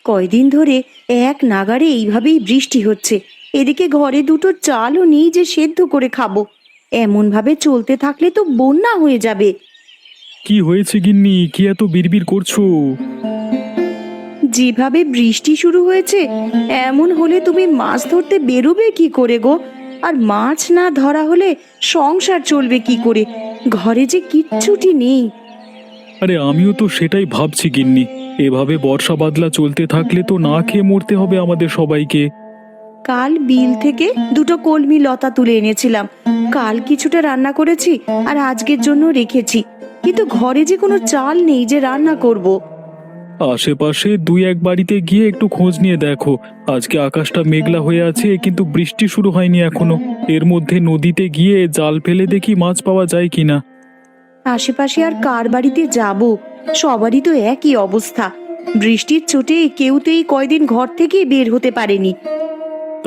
কয়দিন ধরে এক নাগাড়ে এইভাবেই বৃষ্টি হচ্ছে, এদিকে ঘরে দুটো চালও নেই যে সেদ্ধ করে খাবো। এমন ভাবে চলতে থাকলে তো বন্যা হয়ে যাবে। কি হয়েছে গিন্নি, কি এত বিড়বিড় করছো? যেভাবে বৃষ্টি শুরু হয়েছে, এমন হলে তুমি মাছ ধরতে বেরোবে কি করে গো? আর মাছ না ধরা হলে সংসার চলবে কি করে? ঘরে যে কিচ্ছুটি নেই। আরে আমিও তো সেটাই ভাবছি গিন্নি। এভাবে বর্ষা বাদলা চলতে থাকলে তো না খেয়ে মরতে হবে আমাদের সবাইকে। কাল বিল থেকে দুটো কলমি লতা তুলে এনেছিলাম, কাল কিছুটা রান্না করেছি আর আজকের জন্য রেখেছি, কিন্তু ঘরে যে কোনো চাল নেই যে রান্না করব। আশেপাশে দুই এক বাড়িতে গিয়ে একটু খোঁজ নিয়ে দেখো। আজকে আকাশটা মেঘলা হয়ে আছে, কিন্তু বৃষ্টি শুরু হয়নি এখনো। এর মধ্যে নদীতে গিয়ে জাল ফেলে দেখি মাছ পাওয়া যায় কিনা। আশেপাশে আর কার বাড়িতে যাব? সবারই তো একই অবস্থা। বৃষ্টির চোটে কেউ তো এই কয়দিন ঘর থেকে বের হতে পারেনি।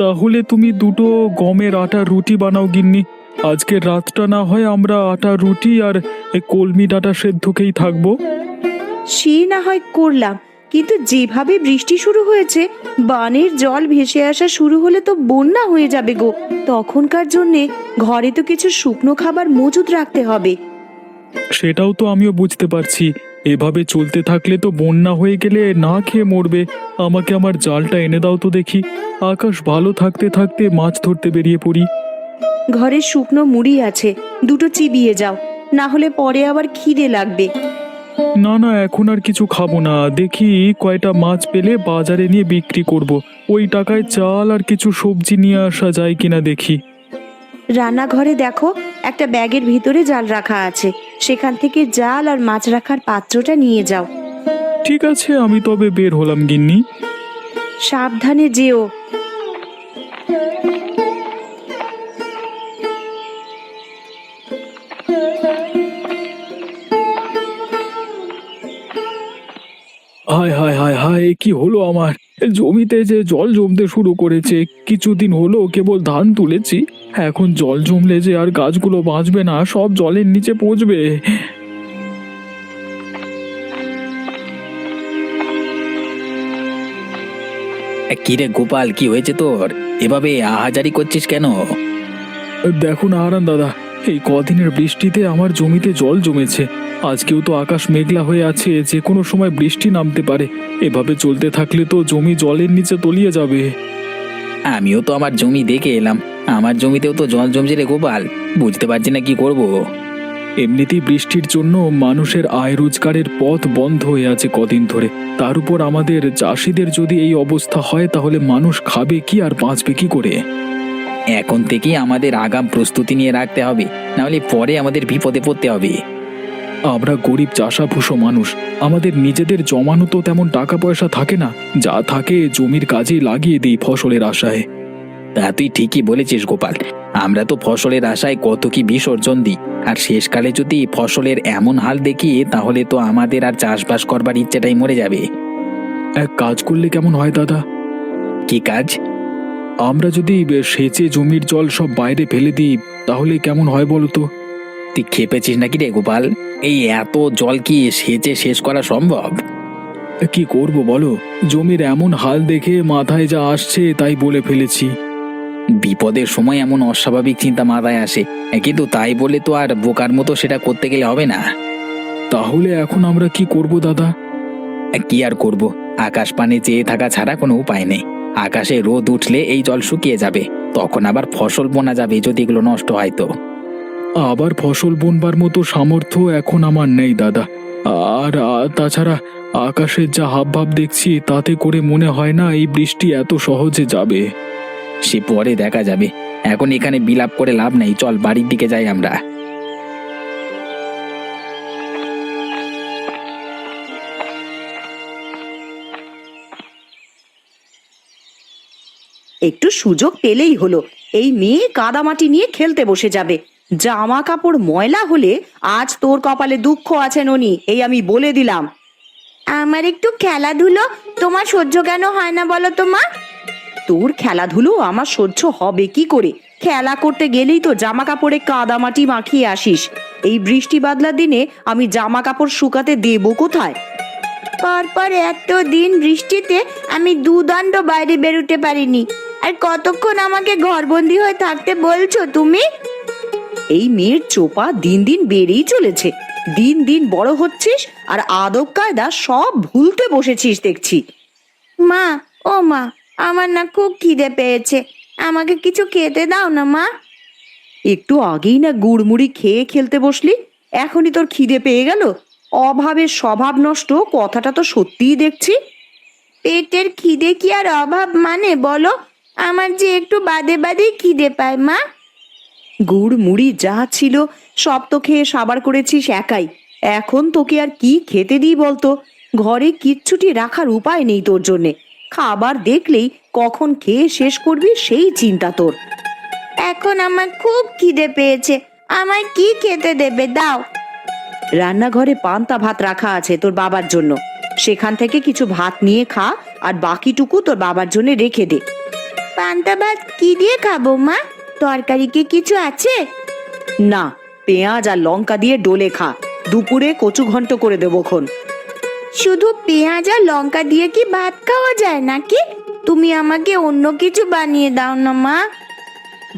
তাহলে তুমি দুটো গমের আটার রুটি বানাও গিন্নি। আজকের রাতটা না হয় আমরা আটার রুটি আর এই কলমি ডাঁটা সেদ্ধ খেয়েই থাকবো। সে না হয় করলাম, কিন্তু যেভাবে বৃষ্টি শুরু হয়েছে, বানের জল ভেসে আসা শুরু হলে তো বন্যা হয়ে যাবে গো। তখনকার জন্যে ঘরে তো কিছু শুকনো খাবার মজুদ রাখতে হবে। সেটাও তো আমিও বুঝতে পারছি। এভাবে চলতে থাকলে তো বন্যা হয়ে গেলে না খেয়ে মরবে। আমাকে আমার জালটা এনে দাও তো দেখি। আকাশ ভালো থাকতে থাকতে মাছ ধরতে বেরিয়ে পড়ি। ঘরে শুকনো মুড়ি আছে, দুটো চিবিয়ে যাও, না হলে পরে আবার খিদে লাগবে। না না, এখন আর কিছু খাবো না। দেখি কয়টা মাছ পেলে বাজারে নিয়ে বিক্রি করব। ওই টাকায় চাল আর কিছু সবজি নিয়ে আসা যায় কিনা দেখি। রান্নাঘরে দেখো, একটা ব্যাগের ভিতরে জাল রাখা আছে, সেখান থেকে জাল আর মাছ রাখার পাত্রটা নিয়ে যাও। ঠিক আছে, আমি তবে বের হলাম গিন্নি। সাবধানে যেও। হায় হায় হায় হায়, কি হলো আমার? জমিতে যে জল জমতে শুরু করেছে। কিছুদিন হলো কেবল ধান তুলেছি, এখন জল জমলে যে আর গাছগুলো বাঁচবে না, সব জলের নিচে পচবে। কিরে গোপাল, কি হয়েছে তোর? এভাবে আহাজারি করছিস কেন? দেখো না হারান দাদা, এই কদিনের বৃষ্টিতে আমার জমিতে জল জমেছে। আজকেও তো আকাশ মেঘলা হয়ে আছে, যে কোনো সময় বৃষ্টি নামতে পারে। এভাবে চলতে থাকলে তো জমি জলের নিচে তলিয়ে যাবে। আমিও তো আমার জমি দেখে এলাম, আমার জমিতেও তো জল জমছে রে গোপাল। বুঝতে পারছি না কি করব। এমনিতেই বৃষ্টির জন্য মানুষের আয় রোজগারের পথ বন্ধ হয়ে আছে কদিন ধরে। তার উপর আমাদের চাষিদের যদি এই অবস্থা হয়, তাহলে মানুষ খাবে কি আর বাঁচবে কি করে? এখন থেকেই আমাদের আগাম প্রস্তুতি নিয়ে রাখতে হবে, নাহলে পরে আমাদের বিপদে পড়তে হবে। আমরা গরিব চাষাভুষো মানুষ, আমাদের নিজেদের জমানো তো তেমন টাকা পয়সা থাকে না। যা থাকে জমির কাজে লাগিয়ে দিই ফসলের আশায়। তা তুই ঠিকই বলেছিস গোপাল, আমরা তো ফসলের আশায় কত কি বিসর্জন দিই। আর শেষকালে যদি ফসলের এমন হাল দেখি, তাহলে তো আমাদের আর চাষবাস করবার ইচ্ছেটাই মরে যাবে। এক কাজ করলে কেমন হয় দাদা? কি কাজ? আমরা যদি সেচে জমির জল সব বাইরে ফেলে দিই, তাহলে কেমন হয় বলতো? তুই খেপেছিস নাকি রে গোপাল? এই এত জল কি সেচে শেষ করা সম্ভব? কি করব বলো, জমির এমন হাল দেখে মাথায় যা আসছে তাই বলে ফেলেছি। বিপদের সময় এমন অস্বাভাবিক চিন্তা মাথায় আসে, কিন্তু তাই বলে তো আর বোকার মতো সেটা করতে গেলে হবে না। তাহলে এখন আমরা কি করব দাদা? কি আর করব, আকাশ পানে চেয়ে থাকা ছাড়া কোনো উপায় নেই। আকাশে রোদ উঠলে এই জল শুকিয়ে যাবে, তখন আবার ফসল বোনা যাবে যদি এগুলো নষ্ট হয় তো। আবার ফসল বুনবার মতো সামর্থ্য এখন আমার নেই দাদা। আর তাছাড়া আকাশের যা হাবভাব দেখছি, তাতে করে মনে হয় না এই বৃষ্টি এত সহজে যাবে। সে পরে দেখা যাবে, এখন এখানে বিলাপ করে লাভ নেই, চল বাড়ির দিকে যাই আমরা। একটু সুযোগ পেলেই হলো, এই মেয়ে কাদামাটি নিয়ে খেলতে বসে যাবে। জামা কাপড় ময়লা হলে আজ তোর কপালে দুঃখ আছে ননি, এই আমি বলে দিলাম। আমার একটু খেলাধুলো তোমার সহ্য কেন হয় না বলো তো মা? তোর খেলাধুলো আমার সহ্য হবে কি করে? খেলা করতে গেলেই তো জামা কাপড়ে কাদামাটি মাখিয়ে আসিস। এই বৃষ্টি বাদলার দিনে আমি জামা কাপড় শুকাতে দেবো কোথায়? পরপর এত দিন বৃষ্টিতে আমি দুদণ্ড বাইরে বেরোতে পারিনি, আর কতক্ষণ আমাকে ঘরবন্দি হয়ে থাকতে বলছো তুমি? এই মেয়ের চোপা দিন দিন বেড়েই চলেছে। দিন দিন বড় হচ্ছিস আর আদব কায়দা সব ভুলতে বসেছিস দেখছি। মা, ও মা, আমার না খুব খিদে পেয়েছে, আমাকে কিছু খেতে দাও না মা। একটু আগেই না গুড়মুড়ি খেয়ে খেলতে বসলি, এখনই তোর খিদে পেয়ে গেল? অভাবের স্বভাব নষ্ট, কথাটা তো সত্যিই দেখছি। পেটের খিদে কি আর অভাব মানে বলো? আমার যে একটু বাদে বাদেই খিদে পায় মা। গুড় মুড়ি যা ছিল সব তো খেয়ে সাবার করেছিস একাই। এখন তোকে আর কি খেতে দিই বলতো? ঘরে কিচ্ছুটি রাখার উপায় নেই তোর জন্যে। খাবার দেখলেই কখন খেয়ে শেষ করবি সেই চিন্তা তোর। এখন আমার খুব খিদে পেয়েছে, আমায় কি খেতে দেবে দাও। রান্নাঘরে পান্তা ভাত রাখা আছে তোর বাবার জন্য, সেখান থেকে কিছু ভাত নিয়ে খা, আর বাকিটুকু তোর বাবার জন্য রেখে দে। পান্তা ভাত কি দিয়ে খাবো মা? তরকারি কি কিছু আছে? না, পেঁয়াজ আর লঙ্কা দিয়ে ডোলে খা। দুপুরে কচু ঘন্ট করে দেবো খন। শুধু পেঁয়াজ আর লঙ্কা দিয়ে কি ভাত খাওয়া যায় নাকি? তুমি আমাকে অন্য কিছু বানিয়ে দাও না মা।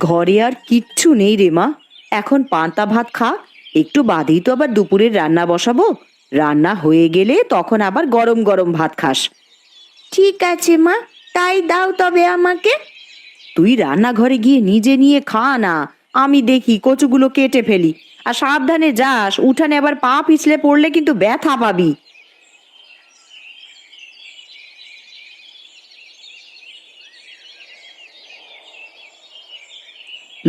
ঘরে আর কিচ্ছু নেই রে মা, এখন পান্তা ভাত খা। একটু বাদেই তো আবার দুপুরের রান্না বসাবো। রান্না হয়ে গেলে তখন আবার গরম গরম ভাত খাস। ঠিক আছে মা, তাই দাও তবে আমাকে। তুই রান্নাঘরে গিয়ে নিজে নিয়ে খা না, আমি দেখি কচুগুলো কেটে ফেলি। আর সাবধানে যাস, উঠানে আবার পা পিছলে পড়লে কিন্তু ব্যথা পাবি।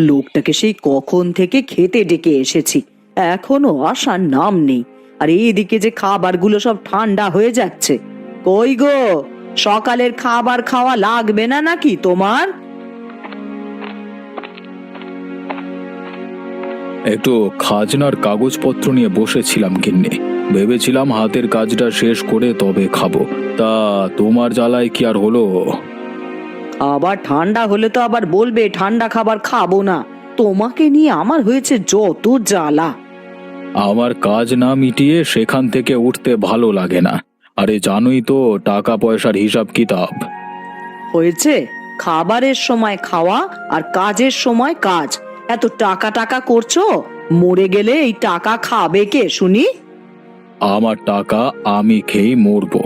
লোকটাকে সেই কখন থেকে খেতে ডেকে এসেছি, এখনো আসার নাম নেই। আর এইদিকে যে খাবারগুলো সব ঠান্ডা হয়ে যাচ্ছে। কই গো, সকালের খাবার খাওয়া লাগবে না নাকি তোমার? একটু খাজনার কাগজপত্র নিয়ে বসেছিলাম গিন্নি, ভেবেছিলাম হাতের কাজটা শেষ করে তবে খাবো। তা তোমার জ্বালায় কি আর হলো? আবার ঠান্ডা হলে তো আবার বলবে ঠান্ডা খাবার খাবো না। তোমাকে নিয়ে আমার হয়েছে যত জ্বালা। আমার কাজ না মিটিয়ে সেখান থেকে উঠতে ভালো লাগে না। আরে জানোই তো টাকা পয়সার হিসাব কিতাব। হয়েছে, খাবারের সময় খাওয়া আর কাজের সময় কাজ। এত টাকা টাকা করছো, মরে গেলে এই টাকা খাবে কে শুনি? আমার টাকা আমি খেয়েই মরবো,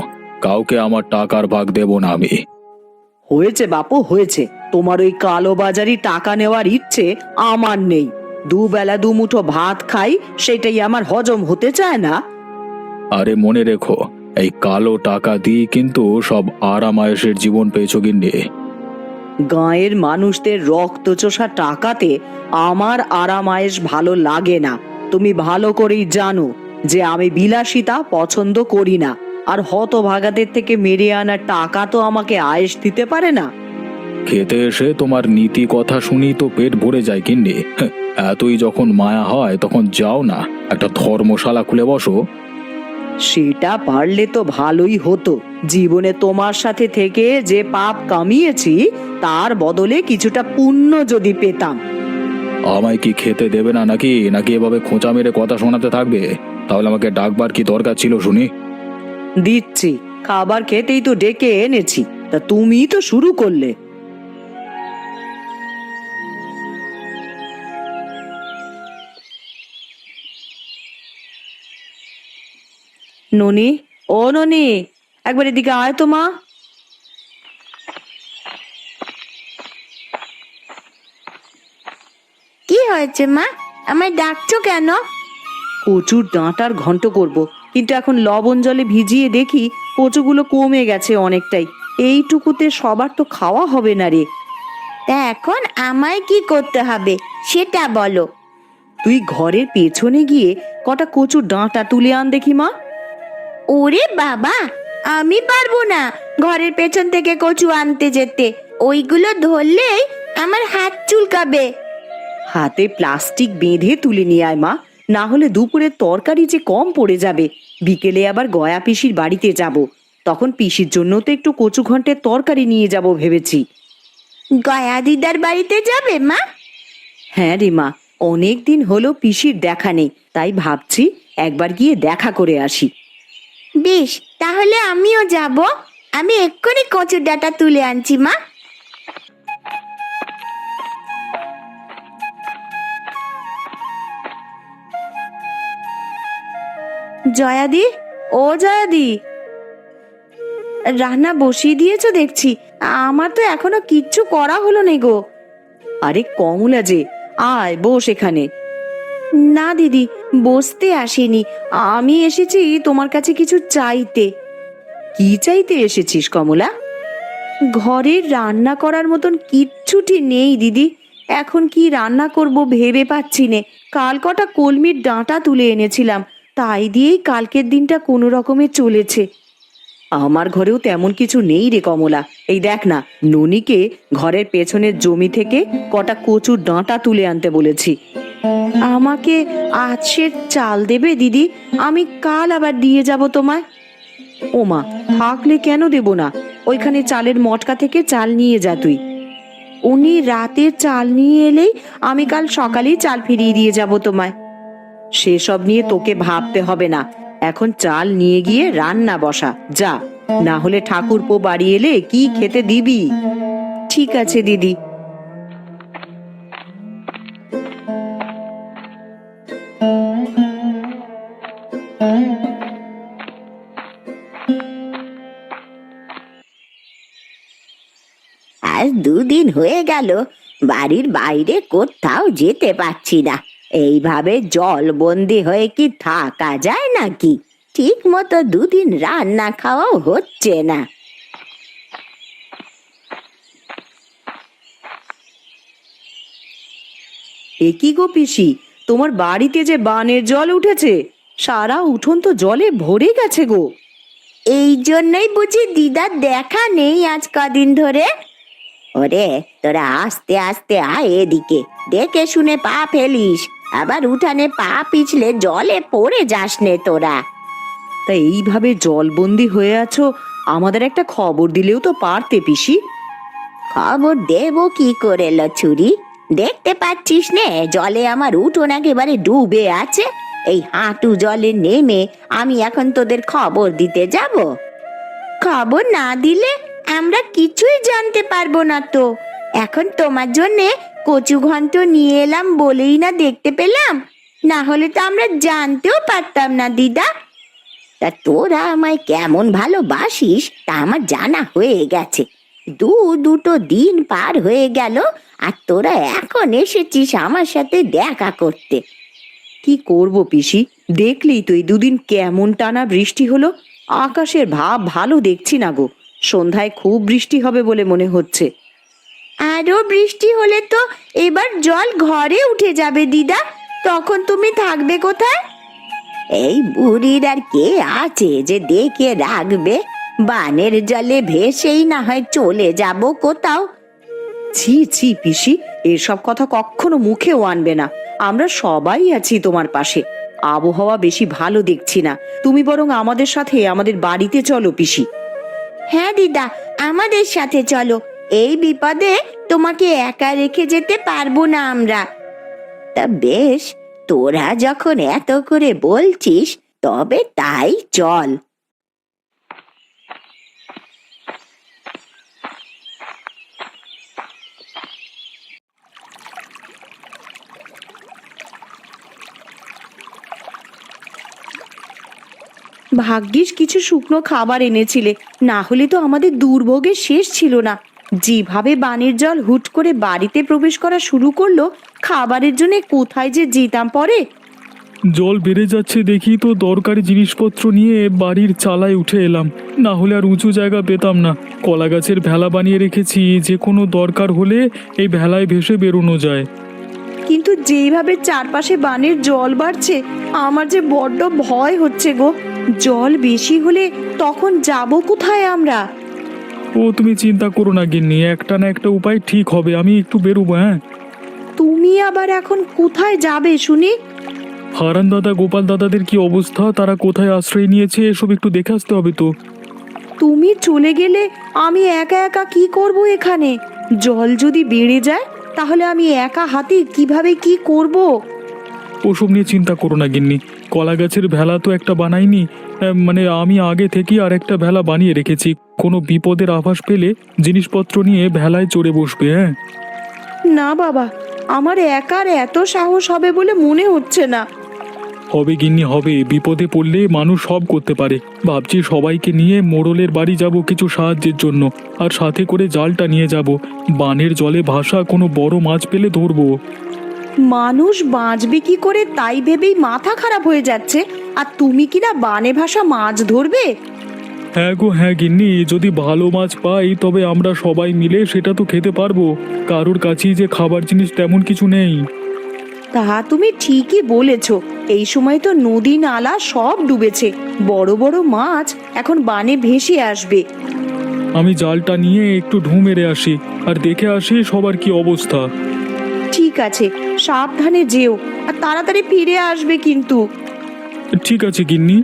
কাউকে আমার টাকার ভাগ দেব না আমি। হয়েছে বাপু হয়েছে, তোমার ওই কালো বাজারি টাকা নেওয়ার ইচ্ছে আমার নেই। দুবেলা দুমুঠো ভাত খাই, সেটাই আমার হজম হতে চায় না। আরে মনে রেখো, এই কালো টাকা দিয়ে কিন্তু সব আরামায়েশের জীবন পেয়েছো গিন্নি। গাঁয়ের মানুষদের রক্তচোষা টাকাতে আমার আরামায়েশ ভালো লাগে না। তুমি ভালো করেই জানো যে আমি বিলাসিতা পছন্দ করি না। আর হতভাগাদের থেকে মেরে আনা টাকা তো আমাকে আয়েশ দিতে পারে না। খেতে এসে তোমার নীতি কথা শুনি তো পেট ভরে যায় গিন্নি। এতই যখন মায়া হয় তখন যাও না, একটা ধর্মশালা খুলে বসো। সেটা পারলে তো ভালোই হতো। জীবনে তোমার সাথে থেকে যে পাপ কামিয়েছি তার বদলে কিছুটা পুণ্য যদি পেতাম। আমায় কি খেতে দেবে না নাকি নাকি এভাবে খোঁচা মেরে কথা শোনাতে থাকবে? তাহলে আমাকে ডাকবার কি দরকার ছিল শুনি? দিচ্ছি, খাবার খেতেই তো ডেকে এনেছি, তা তুমি তো শুরু করলে। ননি, ও ননি, একবার এদিকে আয় তো মা। কি হয়েছে মা, আমায় ডাকছো কেন? কচুর ডাঁটার ঘন্ট করব, কিন্তু এখন লবণ জলে ভিজিয়ে দেখি কচুগুলো কমে গেছে অনেকটাই। এইটুকুতে সবার তো খাওয়া হবে না রে। তা এখন আমায় কি করতে হবে সেটা বলো। তুই ঘরের পেছনে গিয়ে কটা কচুর ডাঁটা তুলে আন দেখি মা। ওরে বাবা, আমি পারবো না ঘরের পেছন থেকে কচু আনতে যেতে। ওইগুলো ধরলেই আমার হাত চুলকাবে। হাতে প্লাস্টিক বেঁধে তুলে নিয়ে আয় মা, না হলে দুপুরের তরকারি যে কম পড়ে যাবে। বিকেলে আবার গয়া পিসির বাড়িতে যাব, তখন পিসির জন্য তো একটু কচু ঘন্টের তরকারি নিয়ে যাব ভেবেছি। গয়া দিদার বাড়িতে যাবে মা? হ্যাঁ রে মা, অনেক দিন হলো পিসির দেখা নেই, তাই ভাবছি একবার গিয়ে দেখা করে আসি। বেশ, তাহলে আমিও যাব। আমি এক্ষুনি কচুর ডাঁটা তুলে আনছি মা। জয়াদি, ও জয়াদি, রান্না বসিয়ে দিয়েছো দেখছি। আমার তো এখনো কিচ্ছু করা হলো না গো। আরে কমলা যে, আয় বস এখানে। না দিদি, বসতে আসিনি, আমি এসেছি তোমার কাছে কিছু চাইতে। কি চাইতে এসেছিস কমলা? ঘরের রান্না করার মতন কিচ্ছুটি নেই দিদি। এখন কি রান্না করব ভেবে পাচ্ছি নে। কাল কটা কলমির ডাঁটা তুলে এনেছিলাম, তাই দিয়েই কালকের দিনটা কোনো রকমে চলেছে। আমার ঘরেও তেমন কিছু নেই রে কমলা। এই দেখ না, ননিকে ঘরের পেছনের জমি থেকে কটা কচুর ডাঁটা তুলে আনতে বলেছি। আমাকে আজ সে চাল দেবে দিদি? আমি কাল আবার দিয়ে যাব তোমায়। ওমা, থাকলে কেন দেব না? ওইখানে চালের মটকা থেকে চাল নিয়ে যা তুই। উনি রাতের চাল নিয়ে এলেই আমি কাল সকালেই চাল ফিরিয়ে দিয়ে যাব তোমায়। সেসব নিয়ে তোকে ভাবতে হবে না, এখন চাল নিয়ে গিয়ে রান্না বসা যা, না হলে ঠাকুরপো বাড়ি এলে কি খেতে দিবি? ঠিক আছে দিদি। আজ 2 দিন হয়ে গেল বাড়ির বাইরে কোথাও যেতে পারছি না। এইভাবে জলবন্দি হয়ে কি থাকা যায় নাকি? ঠিক মতো 2 দিন রান্না খাওয়াও হচ্ছে না। এ কি গো পিসি, তোমার বাড়িতে যে বানের জল উঠেছে, সারা উঠোন তো জলে ভরে গেছে গো। এই জন্যই বুঝি দিদার দেখা নেই আজ কদিন ধরে। ওরে, তোরা আস্তে আস্তে আয় এদিকে, দেখে শুনে পা ফেলিস, আবার উঠানে পা পিছলে জলে পড়ে যাস নে তোরা। তা এইভাবে জলবন্দি হয়ে আছো, আমাদের একটা খবর দিলেও তো পারতে পিসি। খবর দেবো কি করে লছুরি? দেখতে পাচ্ছিস নে জলে আমার উঠোন একেবারে ডুবে আছে। এই হাঁটু জলে নেমে আমি এখন তোদের খবর দিতে যাব? খবর না দিলে আমরা কিছুই জানতে পারবো না তো। এখন তোমার জন্যে কচু ঘন্ট নিয়ে এলাম বলেই না দেখতে পেলাম, না হলে তো আমরা জানতেও পারতাম না দিদা। তা তোরা আমায় কেমন ভালোবাসিস তা আমার জানা হয়ে গেছে। দুটো দিন পার হয়ে গেল আর তোরা এখন এসেছিস আমার সাথে দেখা করতে। কি করব পিসি, দেখলেই তো এই 2 দিন কেমন টানা বৃষ্টি হলো। আকাশের ভাব ভালো দেখছি না গো, সন্ধ্যায় খুব বৃষ্টি হবে বলে মনে হচ্ছে। আরো বৃষ্টি হলে তো এবার জল ঘরে উঠে যাবে দিদা, তখন তুমি থাকবে কোথায়? এই বুড়ির আর কে আছে যে দেখে রাখবে? বানের জলে ভেসেই না হয় চলে যাব কোথাও। ছি ছি পিসি, এসব কথা কখনো মুখেও আনবে না। আমরা সবাই আছি তোমার পাশে। আবহাওয়া বেশি ভালো দেখছি না, তুমি বরং আমাদের সাথে আমাদের বাড়িতে চলো পিসি। হ্যাঁ দিদা, আমাদের সাথে চলো। এই বিপদে তোমাকে একা রেখে যেতে পারবো না আমরা। তা বেশ, তোরা যখন এত করে বলছিস তবে তাই চল। ভাগ্যিস কিছু শুকনো খাবার এনেছিলে, না হলে তো আমাদের দুর্ভোগের শেষ ছিল না। যেভাবে বানের জল হুট করে বাড়িতে প্রবেশ করা শুরু করলো, খাবারের জন্য কোথায় যে যেতাম পরে। জল বেড়ে যাচ্ছে দেখি তো দরকারি জিনিসপত্র নিয়ে বাড়ির চালায় উঠে এলাম, না হলে আর উঁচু জায়গা পেতাম না। কলা গাছের ভেলা বানিয়ে রেখেছি, যে কোনো দরকার হলে এই ভেলায় ভেসে বেরোনো যায়। কিন্তু যেইভাবে চারপাশে বানের জল বাড়ছে, আমার যে বড্ড ভয় হচ্ছে গো। জল বেশি হলে তখন যাব কোথায় আমরা? ও তুমি চিন্তা করো না গিন্নি, একটা না একটা উপায় ঠিক হবে। আমি একটু বেরোবো। হ্যাঁ, তুমি আবার এখন কোথায় যাবে শুনি? হারান দাদা গোপাল দাদাদের কি অবস্থা, তারা কোথায় আশ্রয় নিয়েছে এসব একটু দেখে আসতে হবে তো। তুমি চলে গেলে আমি একা একা কি করব এখানে? জল যদি বেড়ে যায় তাহলে আমি একা হাতে কিভাবে কি করব? ওসব নিয়ে চিন্তা করো না গিন্নি, কলা গাছের ভেলা তো একটা বানাইনি, মানে আমি আগে থেকেই আর একটা ভেলা বানিয়ে রেখেছি। কোনো বিপদের আভাস পেলে জিনিসপত্র নিয়ে ভেলায় চড়ে বসবে। হ্যাঁ, না বাবা, আমার একার এত সাহস হবে বলে মনে হচ্ছে না। হবে গিন্নি হবে, বিপদে পড়লে মানুষ সব করতে পারে। ভাবছি সবাইকে নিয়ে মোড়লের বাড়ি যাব কিছু সাহায্যের জন্য, আর সাথে করে জালটা নিয়ে যাব। বানের জলে ভাসা কোনো বড় মাছ পেলে ধরবো। মানুষ বাঁচবে কি করে তাই ভেবেই মাথা খারাপ হয়ে যাচ্ছে, আর তুমি কিনা বানে ভাসা মাছ ধরবে? হ্যাঁ গো হ্যাঁ গিন্নি, যদি ভালো মাছ পাই তবে আমরা সবাই মিলে সেটা তো খেতে পারবো। কারোর কাছেই যে খাবার জিনিস তেমন কিছু নেই। তা তুমি ঠিকই বলেছ, এই সময় তো নদী নালা সব ডুবেছে, বড় বড় মাছ এখন বানে ভেসে আসবে। আমি জালটা নিয়ে একটু ঢু মেরে আসি, আর দেখে আসি সবার কি অবস্থা। ঠিক আছে, সাবধানে যেও, আর তাড়াতাড়ি ফিরে আসবে কিন্তু। ঠিক আছে গিন্নি।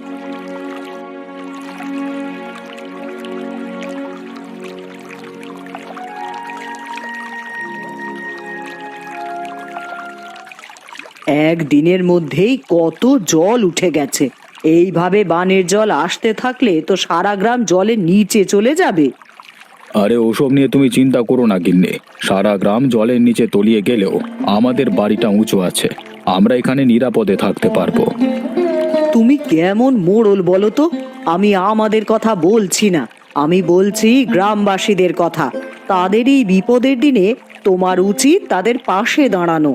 একদিনের মধ্যেই কত জল উঠে গেছে। এইভাবে বানের জল আসতে থাকলে তো সারা গ্রাম জলের নিচে চলে যাবে। আরে ওসব নিয়ে তুমি চিন্তা করো না গিন্নি, সারা গ্রাম জলের নিচে তলিয়ে গেলেও আমাদের বাড়িটা উঁচু আছে, আমরা এখানে নিরাপদে থাকতে পারবো। তুমি কেমন মোড়ল বলো তো? আমি আমাদের কথা বলছি না, আমি বলছি গ্রামবাসীদের কথা। তাদের এই বিপদের দিনে তোমার উচিত তাদের পাশে দাঁড়ানো।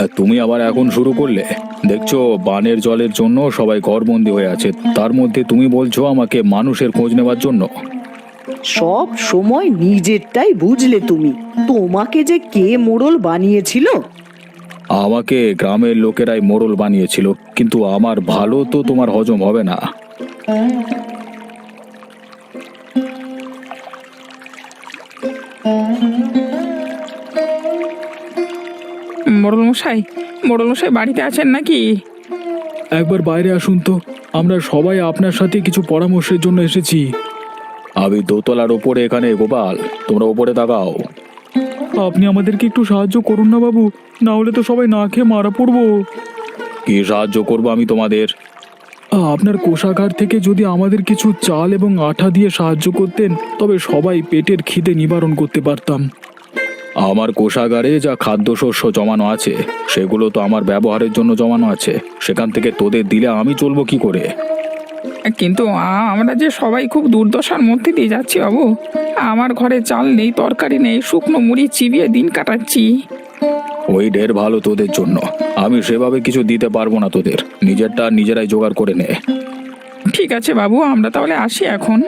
আর তুমি আবার এখন শুরু করলে? দেখছো বানের জলের জন্য সবাই ঘরবন্দি হয়ে আছে, তার মধ্যে তুমি বলছো আমাকে মানুষের খোঁজ নেওয়ার জন্য। সব সময় নিজেরটাই বুঝলে তুমি। তোমাকে যে কে মোড়ল বানিয়েছিল? আমাকে গ্রামের লোকেরাই মোড়ল বানিয়েছিল, কিন্তু আমার ভালো তো তোমার হজম হবে না। মোড়ল মশাই বাড়িতে আছেন নাকি? একবার বাইরে আসুন তো, আমরা সবাই আপনার সাথে কিছু পরামর্শের জন্য এসেছি। আমি দোতলার ওপরে এখানে, গোপাল তোমরা ওপরে তাকাও। আপনি আমাদেরকে একটু সাহায্য করুন না বাবু, না হলে তো সবাই না খেয়ে মারা পড়বো। কি সাহায্য করবো আমি তোমাদের? আপনার কোষাগার থেকে যদি আমাদের কিছু চাল এবং আঠা দিয়ে সাহায্য করতেন, তবে সবাই পেটের খিদে নিবারণ করতে পারতাম। আমার কোষাগারে যা খাদ্যশস্য জমানো আছে সেগুলো তো আমার ব্যবহারের জন্য জমানো আছে, সেখান থেকে তোদের দিলে আমি চলবো কি করে? কিন্তু আমরা যে সবাই খুব দুর্দশার মধ্যে দিয়ে যাচ্ছি বাবু। আমার ঘরে চাল নেই, তরকারি নেই, শুকনো মুড়ি চিবিয়ে দিন কাটাচ্ছি। ওই ঢের ভালো তোদের জন্য, আমি সেভাবে কিছু দিতে পারবো না তোদের, নিজেরটা নিজেরাই জোগাড় করে নে। ঠিক আছে বাবু, আমরা তাহলে আসি এখন।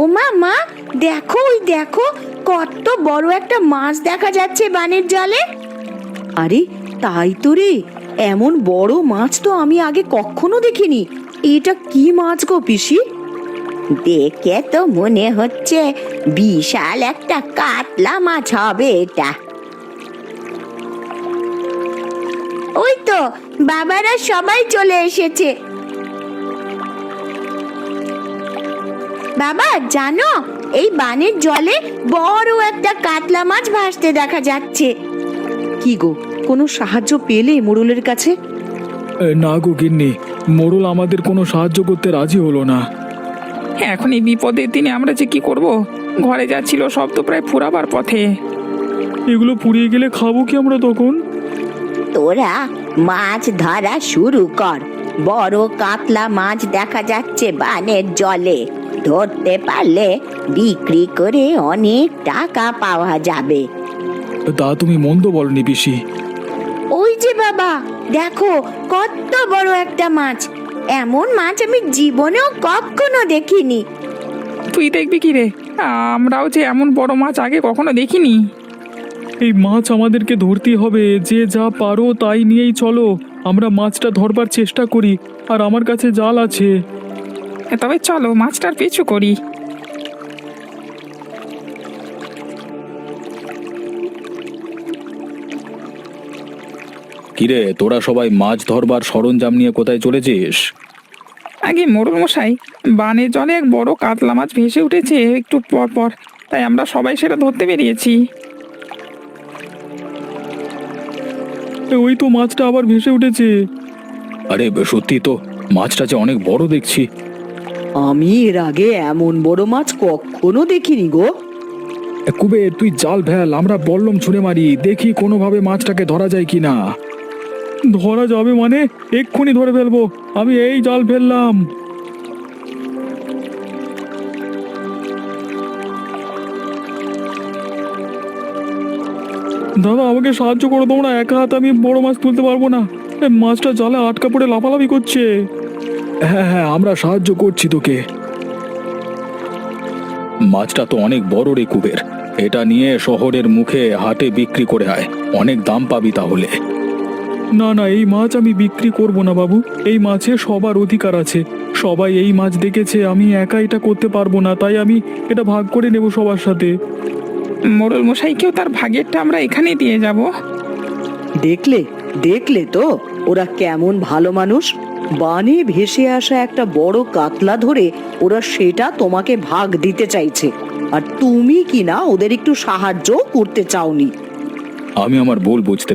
ও মা, মা দেখো, ওই দেখো কত বড় একটা মাছ দেখা যাচ্ছে বানের জলে। আরে তাই তো রে, এমন বড় মাছ তো আমি আগে কখনো দেখিনি। এটা কি মাছ গো পিসি? দেখে তো মনে হচ্ছে বিশাল একটা কাতলা মাছ হবে এটা। ওই তো বাবারা সবাই চলে এসেছে। বাবা জানো, এই বানের জলে বড় একটা কাতলা মাছ ভাসতে দেখা যাচ্ছে। কি গো, কোনো সাহায্য পেলে মোড়লের কাছে? না গো গিন্নি, মোড়ল আমাদের কোনো সাহায্য করতে রাজি হলো না। এখন এই বিপদের দিনে আমরা যে কি করব? ঘরে যা ছিল সব তো প্রায় ফুরাবার পথে। এগুলো পুড়িয়ে গেলে খাবো কি আমরা তখন? তোরা মাছ ধরা শুরু কর, বড় কাতলা মাছ দেখা যাচ্ছে বানের জলে। ধরতে পারলে বিক্রি করে অনেক টাকা পাওয়া যাবে। তা তুমি মন্দ বলনি পিসি। ওই যে বাবা দেখো, কত বড় একটা মাছ। এমন মাছ আমি জীবনেও কখনো দেখিনি। তুই দেখবি কি রে? আমরাও যে এমন বড় মাছ আগে কখনো দেখিনি। এই মাছ আমাদেরকে ধরতেই হবে, যে যা পারো তাই নিয়েই চলো। আমরা মাছটা ধরবার চেষ্টা করি, আর আমার কাছে জাল আছে। তবে চলো মাছটার পিছু করি। কিরে, তোরা সবাই মাছ ধরবার সরঞ্জাম নিয়ে কোথায় চলেছিস? আগে মোড়ল মশাই, বানের জলে এক বড় কাতলা মাছ ভেসে উঠেছে একটু পর পর, তাই আমরা সবাই সেটা ধরতে বেরিয়েছি। ওই তো মাছটা আবার ভেসে উঠেছে। আরে সত্যি তো, মাছটা যে অনেক বড় দেখছি। আমি এর আগে এমন বড় মাছ কখনো দেখিনি গো। কুবের, তুই জাল ফেল, আমরা বল্লম ছুঁড়ে মারি, দেখি কোনোভাবে মাছটাকে ধরা যায় কিনা। ধরা যাবে মানে? এক্ষুনি ধরে ফেলবো, আমি এই জাল ফেললাম। দাদা, আমাকে সাহায্য করো তোমরা, একা হাতে আমি বড় মাছ তুলতে পারবো না। মাছটা জালে আটকা পড়ে লাফালাফি করছে। হ্যাঁ হ্যাঁ, আমরা সাহায্য করছি তোকে। মাছটা তো অনেক বড় রে কুবের, এটা নিয়ে শহরের মুখে হাটে বিক্রি করে আয়, অনেক দাম পাবি তাহলে। না না, এই মাছ আমি বিক্রি করব না বাবু, এই মাছে সবার অধিকার আছে, সবাই এই মাছ দেখেছে, আমি একা এটা করতে পারবো না, তাই আমি এটা ভাগ করে নেব সবার সাথে। মোড়ল মশাইকেও তার ভাগেরটা আমরা এখানেই দিয়ে যাব। দেখলে দেখলে তো ওরা কেমন ভালো মানুষ। বানে ভেসে আসা একটা বড় কাতলা ধরে ওরা সেটা তোমাকে ভাগ দিতে চাইছে, আর তুমি কি না ওদের একটু সাহায্য করতে চাওনি। আমি আমার ভুল বুঝতে